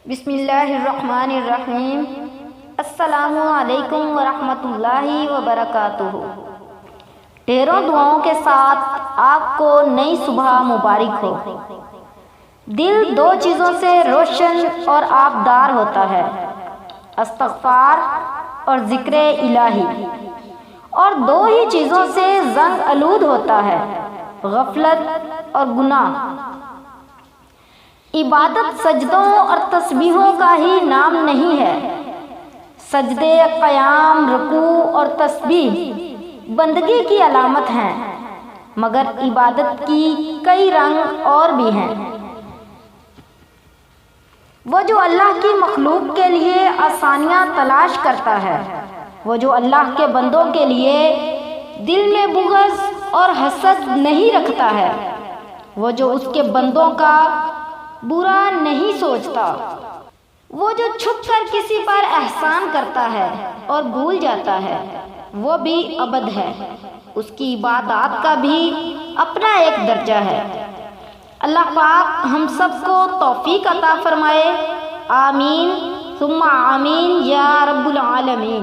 بسم اللہ الرحمن الرحیم۔ السلام علیکم ورحمۃ اللہ وبرکاتہ۔ ڈھیروں دعاؤں کے ساتھ آپ کو نئی صبح مبارک ہو۔ دل دو چیزوں سے روشن اور آبدار ہوتا ہے، استغفار اور ذکر الہی، اور دو ہی چیزوں سے زنگ آلود ہوتا ہے، غفلت اور گناہ۔ عبادت سجدوں اور تسبیحوں کا ہی نام نہیں ہے۔ سجدے، قیام، رکوع اور تسبیح بندگی کی علامت ہیں، مگر عبادت کی کئی رنگ اور بھی ہیں۔ وہ جو اللہ کی مخلوق کے لیے آسانیاں تلاش کرتا ہے، وہ جو اللہ کے بندوں کے لیے دل میں بغض اور حسد نہیں رکھتا ہے، وہ جو اس کے بندوں کا برا نہیں سوچتا، وہ جو چھپ کر کسی پر احسان کرتا ہے اور بھول جاتا ہے، وہ بھی عبد ہے۔ اس کی عبادات کا بھی اپنا ایک درجہ ہے۔ اللہ پاک ہم سب کو توفیق عطا فرمائے، آمین ثم آمین یا رب العالمین۔